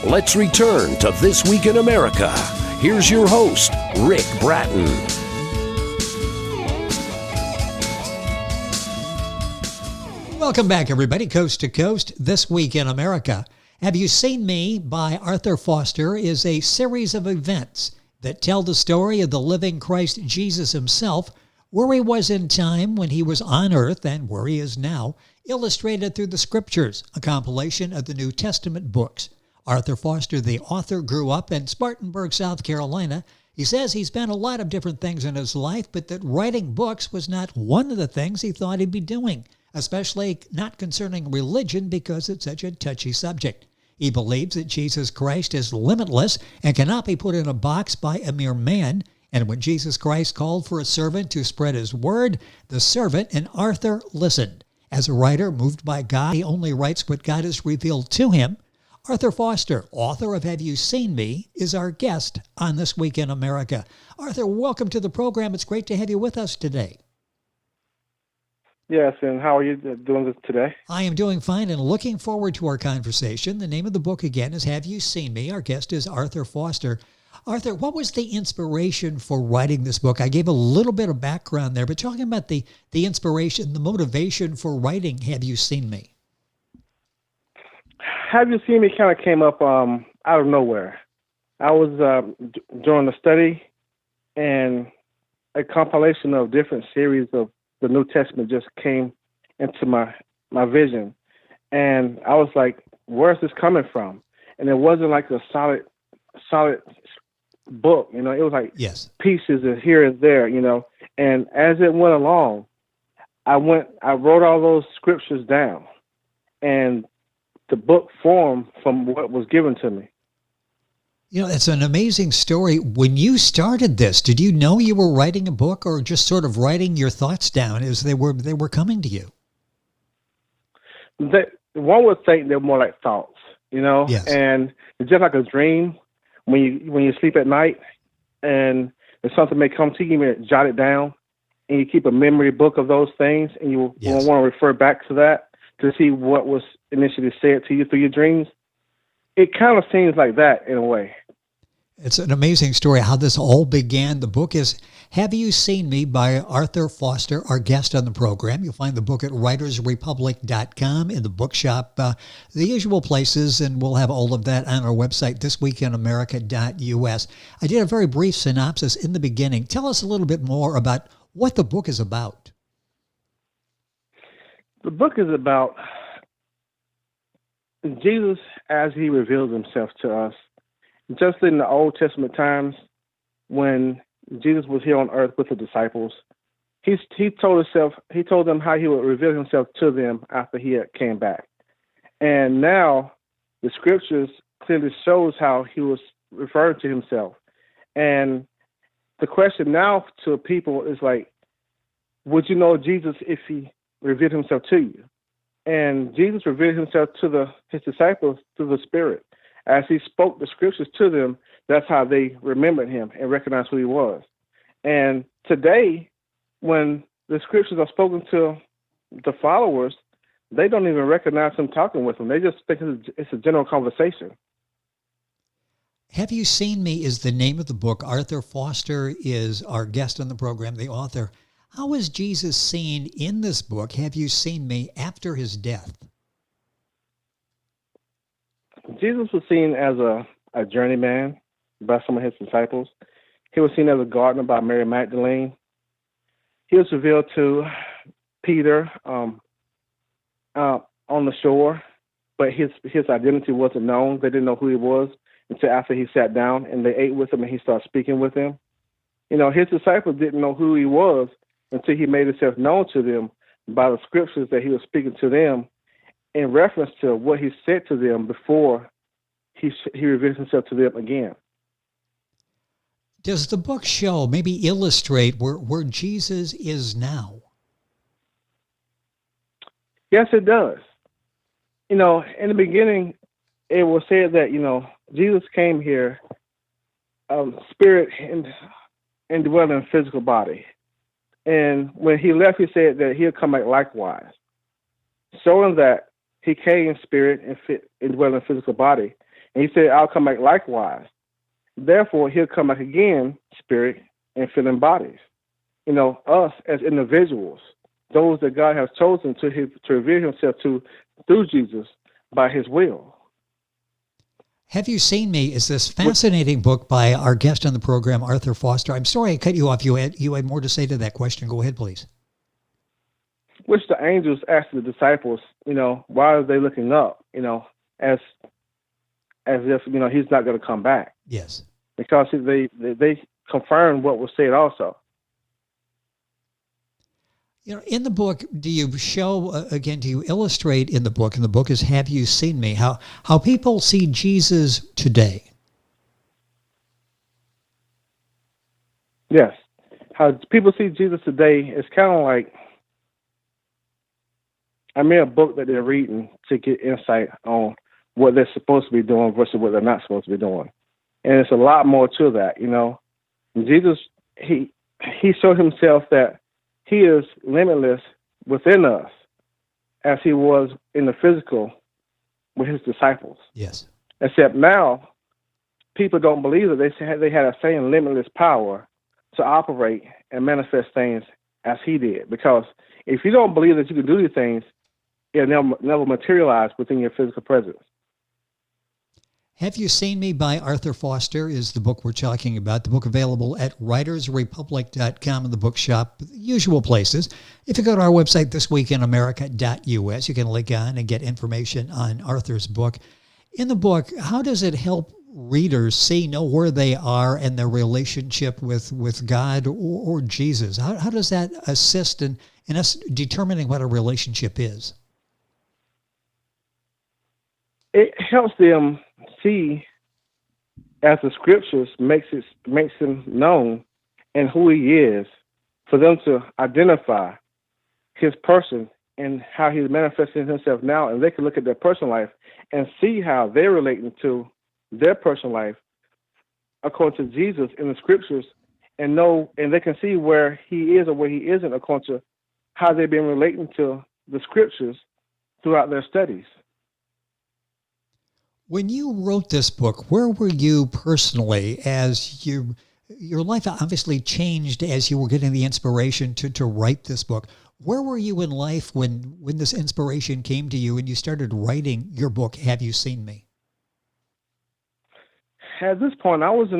Let's return to This Week in America. Here's your host, Rick Bratton. Welcome back, everybody, coast to coast, This Week in America. Have You Seen Me by Arthur Foster is a series of events that tell the story of the living Christ Jesus himself, where he was in time when he was on earth and where he is now, illustrated through the scriptures, a compilation of the New Testament books. Arthur Foster, the author, grew up in Spartanburg, South Carolina. He says he's been a lot of different things in his life, but that writing books was not one of the things he thought he'd be doing, especially not concerning religion because it's such a touchy subject. He believes that Jesus Christ is limitless and cannot be put in a box by a mere man. And when Jesus Christ called for a servant to spread his word, the servant and Arthur listened. As a writer moved by God, he only writes what God has revealed to him. Arthur Foster, author of Have You Seen Me, is our guest on This Week in America. Arthur, welcome to the program. It's great to have you with us today. Yes, and how are you doing this today? I am doing fine and looking forward to our conversation. The name of the book, again, is Have You Seen Me? Our guest is Arthur Foster. Arthur, what was the inspiration for writing this book? I gave a little bit of background there, but talking about the inspiration, the motivation for writing Have You Seen Me? Have You Seen Me kind of came up out of nowhere. I was doing a study, and a compilation of different series of the New Testament just came into my vision. And I was like, where's this coming from? And it wasn't like a solid book, it was like pieces of here and there, and as it went along, I wrote all those scriptures down, and the book formed from what was given to me. It's an amazing story. When you started this, did you know you were writing a book or just sort of writing your thoughts down as they were coming to you? One would think they're more like thoughts, Yes. And it's just like a dream when you sleep at night, and if something may come to you, you may jot it down, and you keep a memory book of those things, and you will want to refer back to that to see what was initially said to you through your dreams. It kind of seems like that in a way. It's an amazing story how this all began. The book is Have You Seen Me by Arthur Foster, our guest on the program. You'll find the book at writersrepublic.com, in the bookshop, the usual places, and we'll have all of that on our website, thisweekinamerica.us. I did a very brief synopsis in the beginning. Tell us a little bit more about what the book is about. The book is about Jesus as he reveals himself to us. Just in the Old Testament times, when Jesus was here on earth with the disciples, he told them how he would reveal himself to them after he had came back. And now the scriptures clearly shows how he was referring to himself. And the question now to people is like, would you know Jesus if he revealed himself to you? And Jesus revealed himself to his disciples through the Spirit. As he spoke the scriptures to them, that's how they remembered him and recognized who he was. And today, when the scriptures are spoken to the followers, they don't even recognize him talking with them. They just think it's a general conversation. Have You Seen Me is the name of the book. Arthur Foster is our guest on the program, the author. How is Jesus seen in this book, Have You Seen Me, after his death? Jesus was seen as a journeyman by some of his disciples. He was seen as a gardener by Mary Magdalene. He was revealed to Peter on the shore, but his identity wasn't known. They didn't know who he was until after he sat down and they ate with him and he started speaking with them. His disciples didn't know who he was until he made himself known to them by the scriptures that he was speaking to them in reference to what he said to them before he revealed himself to them again. Does the book show, maybe illustrate where Jesus is now? Yes, it does. In the beginning, it was said that, Jesus came here, spirit and dwelt in a physical body. And when he left, he said that he'll come back likewise, showing that he came in spirit and dwelt in a physical body. And he said, I'll come back likewise. Therefore, he'll come back again, spirit and filling bodies. Us as individuals, those that God has chosen to reveal himself to through Jesus by his will. Have You Seen Me is this fascinating book by our guest on the program, Arthur Foster. I'm sorry I cut you off. You had more to say to that question. Go ahead, please. Which the angels asked the disciples, why are they looking up, as if, he's not going to come back. Yes. Because they confirmed what was said also. In the book, do you show, do you illustrate in the book is Have You Seen Me, how people see Jesus today? Yes. How people see Jesus today is kind of like, I made a book that they're reading to get insight on what they're supposed to be doing versus what they're not supposed to be doing. And it's a lot more to that, Jesus, he showed himself that he is limitless within us as he was in the physical with his disciples. Yes. Except now, people don't believe that they had the same limitless power to operate and manifest things as he did. Because if you don't believe that you can do these things, it'll never materialize within your physical presence. Have You Seen Me by Arthur Foster is the book we're talking about. The book available at writersrepublic.com in the bookshop, usual places. If you go to our website, thisweekinamerica.us, you can link on and get information on Arthur's book. In the book, how does it help readers know where they are and their relationship with God or Jesus? How does that assist in us determining what a relationship is? It helps them see, as the scriptures makes him known and who he is, for them to identify his person and how he's manifesting himself now, and they can look at their personal life and see how they're relating to their personal life according to Jesus in the scriptures, and they can see where he is or where he isn't according to how they've been relating to the scriptures throughout their studies. When you wrote this book, where were you personally as your life obviously changed as you were getting the inspiration to write this book? Where were you in life when this inspiration came to you and you started writing your book, Have You Seen Me? At this point, I was in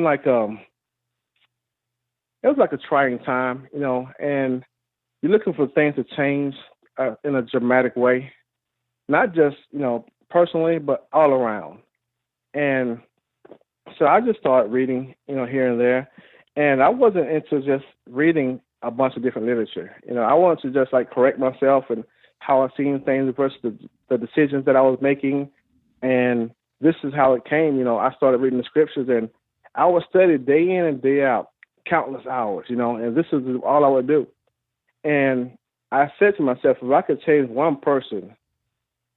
it was like a trying time, and you're looking for things to change in a dramatic way, not just, personally, but all around. And so I just started reading, here and there. And I wasn't into just reading a bunch of different literature. I wanted to just correct myself and how I seen things versus the decisions that I was making. And this is how it came. I started reading the scriptures, and I would study day in and day out, countless hours, and this is all I would do. And I said to myself, if I could change one person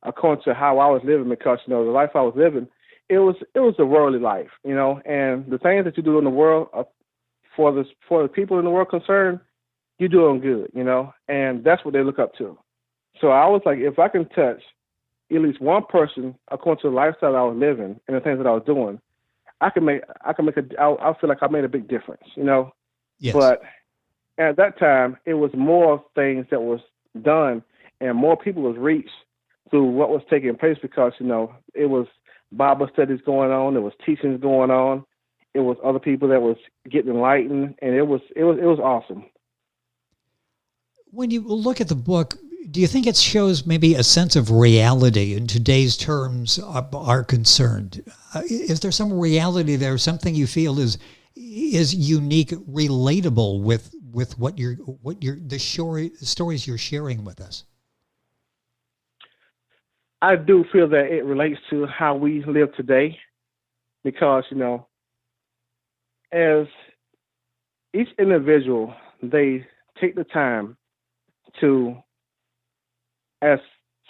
according to how I was living, because the life I was living, it was a worldly life, and the things that you do in the world for the people in the world concerned, you're doing good, and that's what they look up to. So I was like, if I can touch at least one person according to the lifestyle I was living and the things that I was doing, I feel like I made a big difference, Yes. But at that time, it was more things that was done and more people was reached through what was taking place, because, it was Bible studies going on, there was teachings going on, it was other people that was getting enlightened, and it was awesome. When you look at the book, do you think it shows maybe a sense of reality in today's terms are concerned? Is there some reality there, something you feel is unique, relatable with the stories you're sharing with us? I do feel that it relates to how we live today, because, as each individual, they take the time to, as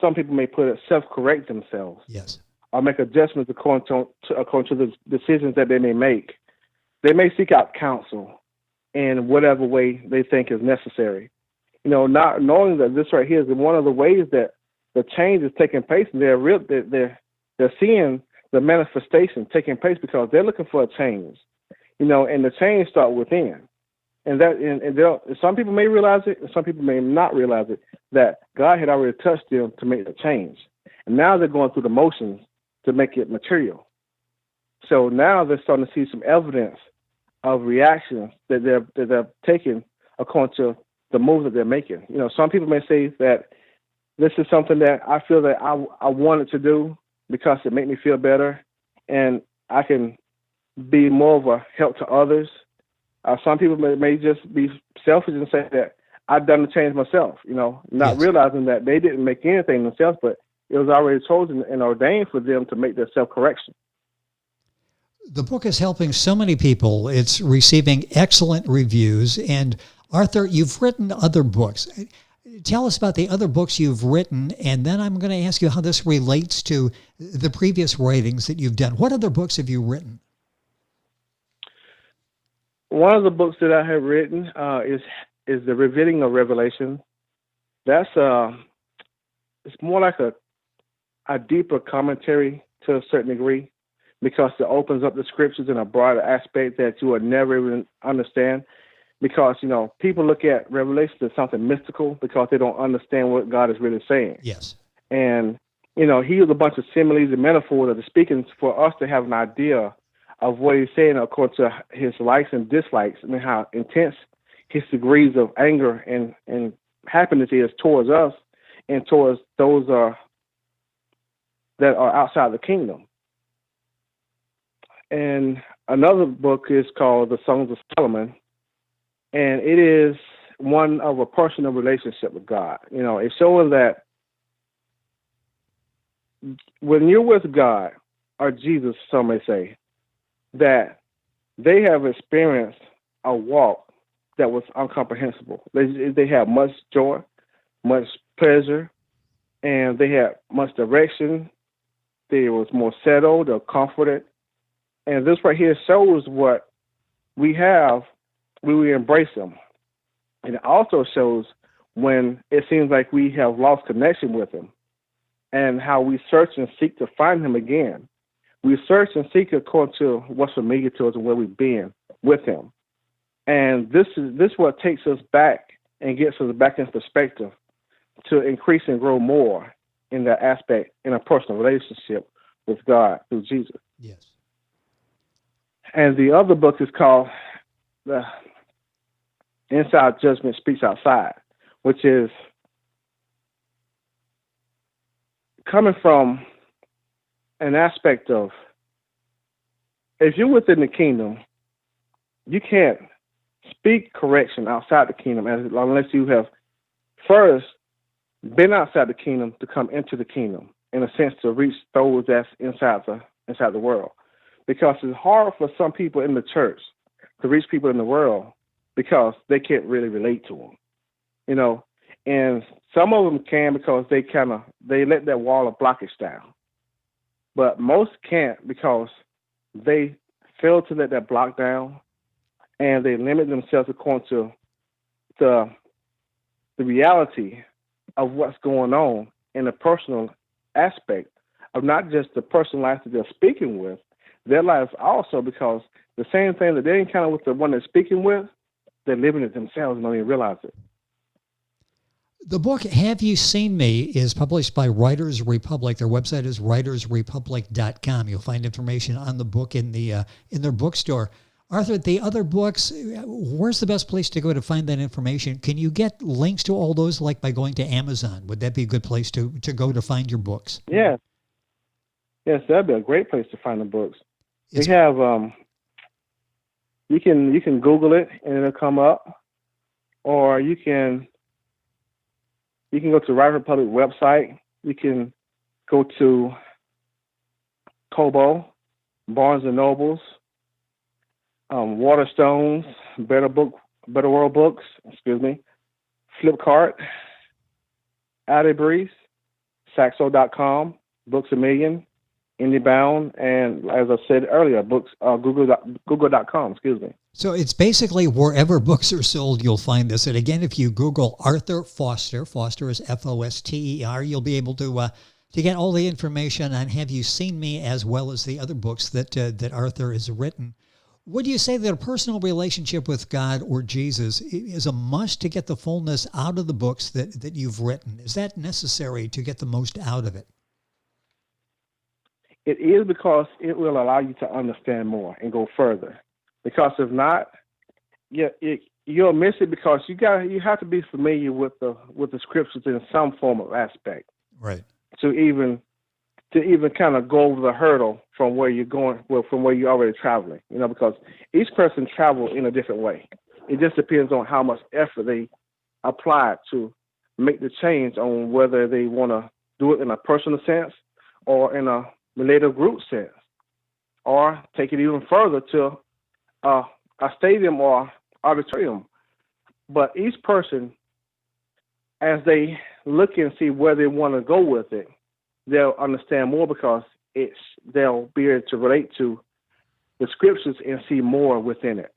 some people may put it, self-correct themselves. Yes. Or make adjustments according to the decisions that they may make. They may seek out counsel in whatever way they think is necessary. Not knowing that this right here is one of the ways that the change is taking place, and they're seeing the manifestation taking place because they're looking for a change, and the change starts within. And some people may realize it, and some people may not realize it, that God had already touched them to make the change. And now they're going through the motions to make it material. So now they're starting to see some evidence of reactions that they're taking according to the moves that they're making. Some people may say that this is something that I feel that I wanted to do because it made me feel better, and I can be more of a help to others. Some people may just be selfish and say that I've done the change myself, not realizing that they didn't make anything themselves, but it was already chosen and ordained for them to make their self-correction. The book is helping so many people. It's receiving excellent reviews. And Arthur, you've written other books. Tell us about the other books you've written, and then I'm going to ask you how this relates to the previous writings that you've done. What other books have you written? One of the books that I have written is The Revealing of Revelation. That's it's more like a deeper commentary to a certain degree, because it opens up the scriptures in a broader aspect that you would never even understand. Because, people look at Revelation as something mystical because they don't understand what God is really saying. Yes. And, he used a bunch of similes and metaphors that are speaking for us to have an idea of what he's saying according to his likes and dislikes, and how intense his degrees of anger and happiness is towards us and towards those that are outside the kingdom. And another book is called The Songs of Solomon, and it is one of a personal relationship with God. It's showing that when you're with God, or Jesus, some may say, that they have experienced a walk that was incomprehensible. They have much joy, much pleasure, and they had much direction. They was more settled or comforted. And this right here shows what we have when we embrace Him. And it also shows when it seems like we have lost connection with Him, and how we search and seek to find Him again. We search and seek according to what's familiar to us and where we've been with Him. And this is what takes us back and gets us back in perspective to increase and grow more in that aspect in a personal relationship with God through Jesus. Yes. And the other book is called The Inside Judgment Speaks Outside, which is coming from an aspect of, if you're within the kingdom, you can't speak correction outside the kingdom unless you have first been outside the kingdom to come into the kingdom, in a sense, to reach those that's inside the world. Because it's hard for some people in the church to reach people in the world because they can't really relate to them, and some of them can because they let that wall of blockage down. But most can't because they fail to let that block down, and they limit themselves according to the reality of what's going on in the personal aspect of not just the personal life that they're speaking with, their lives also, because the same thing that they encounter with the one they're speaking with, they're living it themselves and don't even realize it. The book, Have You Seen Me, is published by Writers Republic. Their website is writersrepublic.com. You'll find information on the book in their bookstore. Arthur, the other books, where's the best place to go to find that information? Can you get links to all those, like by going to Amazon? Would that be a good place to go to find your books? Yes. Yes, that'd be a great place to find the books. We have, you can Google it and it'll come up, or you can go to Writers Republic website. You can go to Kobo, Barnes and Nobles, Waterstones, Better World Books, Flipkart, Adibreeze, Saxo.com, Books A Million, IndieBound, and as I said earlier, Google.com. So it's basically wherever books are sold, you'll find this. And again, if you Google Arthur Foster, Foster is Foster, you'll be able to to get all the information on Have You Seen Me, as well as the other books that Arthur has written. Would you say that a personal relationship with God or Jesus is a must to get the fullness out of the books that you've written? Is that necessary to get the most out of it? It is, because it will allow you to understand more and go further. Because if not, you'll miss it, because you have to be familiar with the scriptures in some form of aspect, right? To even kind of go over the hurdle from where you're going, from where you're already traveling. Because each person travels in a different way. It just depends on how much effort they apply to make the change, on whether they want to do it in a personal sense or in a related group sense, or take it even further to a stadium or auditorium. But each person, as they look and see where they want to go with it, they'll understand more, because they'll be able to relate to the scriptures and see more within it.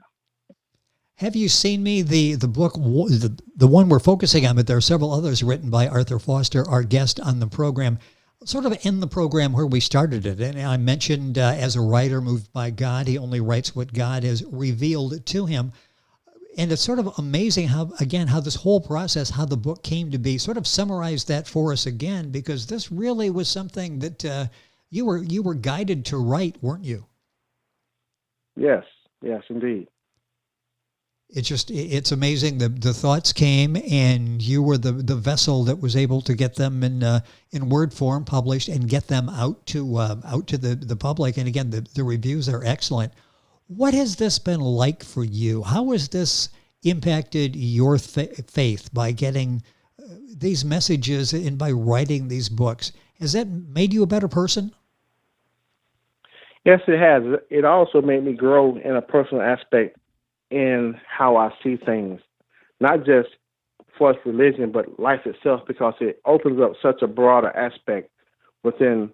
Have You Seen Me, the book, the one we're focusing on, but there are several others written by Arthur Foster, our guest on the program. Sort of end the program where we started it. And I mentioned as a writer moved by God, he only writes what God has revealed to him. And it's sort of amazing how this whole process, how the book came to be. Sort of summarize that for us again, because this really was something that you were guided to write, weren't you? Yes, indeed. It's amazing. The thoughts came, and you were the vessel that was able to get them in word form published and get them out to the public. And again, the reviews are excellent. What has this been like for you? How has this impacted your faith by getting these messages and by writing these books? Has that made you a better person? Yes, it has. It also made me grow in a personal aspect in how I see things, not just for religion, but life itself, because it opens up such a broader aspect within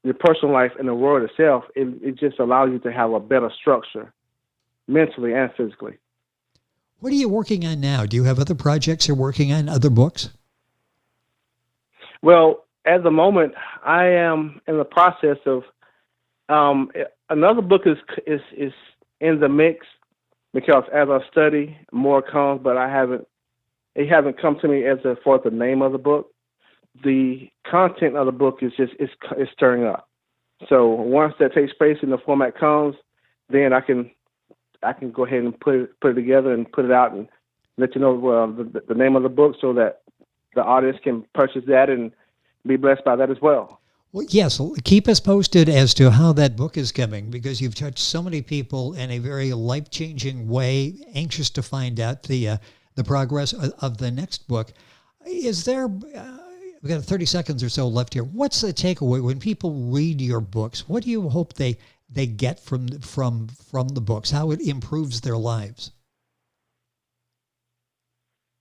your personal life and the world itself. It just allows you to have a better structure, mentally and physically. What are you working on now? Do you have other projects you're working on, other books? Well, at the moment, I am in the process of another book is in the mix, because as I study, more comes, but it hasn't come to me as for the name of the book. The content of the book is stirring up. So once that takes place and the format comes, then I can go ahead and put it together and put it out and let you know the name of the book, so that the audience can purchase that and be blessed by that as well. Well, yes, keep us posted as to how that book is coming, because you've touched so many people in a very life-changing way. Anxious to find out the progress of the next book. Is there? We've got 30 seconds or so left here. What's the takeaway when people read your books? What do you hope they get from the books? How it improves their lives?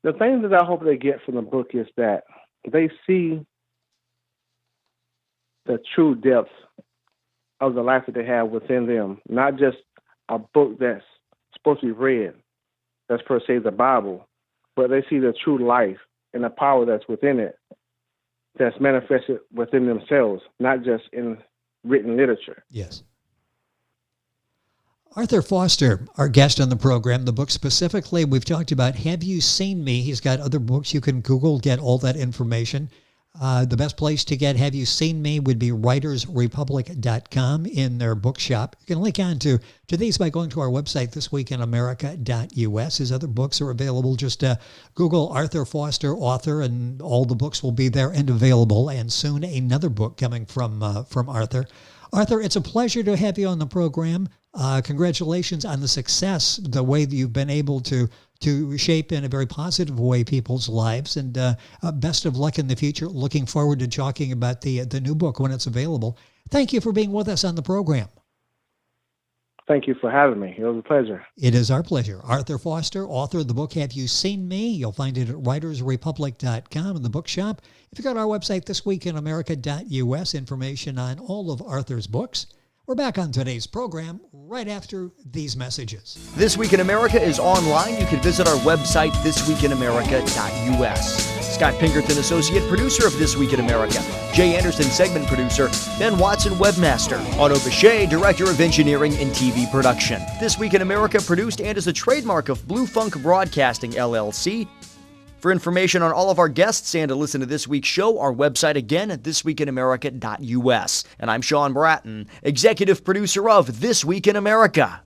The thing that I hope they get from the book is that they see the true depth of the life that they have within them, not just a book that's supposed to be read, that's per se the Bible, but they see the true life and the power that's within it, that's manifested within themselves, not just in written literature. Yes. Arthur Foster, our guest on the program, the book specifically we've talked about, Have You Seen Me? He's got other books. You can Google, get all that information. The best place to get Have You Seen Me would be writersrepublic.com in their bookshop. You can link on to these by going to our website, thisweekinamerica.us. His other books are available. Just Google Arthur Foster, author, and all the books will be there and available. And soon another book coming from Arthur. Arthur, it's a pleasure to have you on the program. Congratulations on the success, the way that you've been able to shape in a very positive way people's lives, and best of luck in the future. Looking forward to talking about the new book when it's available. Thank you for being with us on the program. Thank you for having me. It was a pleasure. It is our pleasure. Arthur Foster, author of the book Have You Seen Me? You'll find it at writersrepublic.com in the bookshop. If you go to our website, thisweekinamerica.us, information on all of Arthur's books. We're back on today's program right after these messages. This Week in America is online. You can visit our website, thisweekinamerica.us. Scott Pinkerton, associate producer of This Week in America. Jay Anderson, segment producer. Ben Watson, webmaster. Otto Bechet, director of engineering and TV production. This Week in America produced and is a trademark of Blue Funk Broadcasting, LLC. For information on all of our guests and to listen to this week's show, our website again at thisweekinamerica.us. And I'm Sean Bratton, executive producer of This Week in America.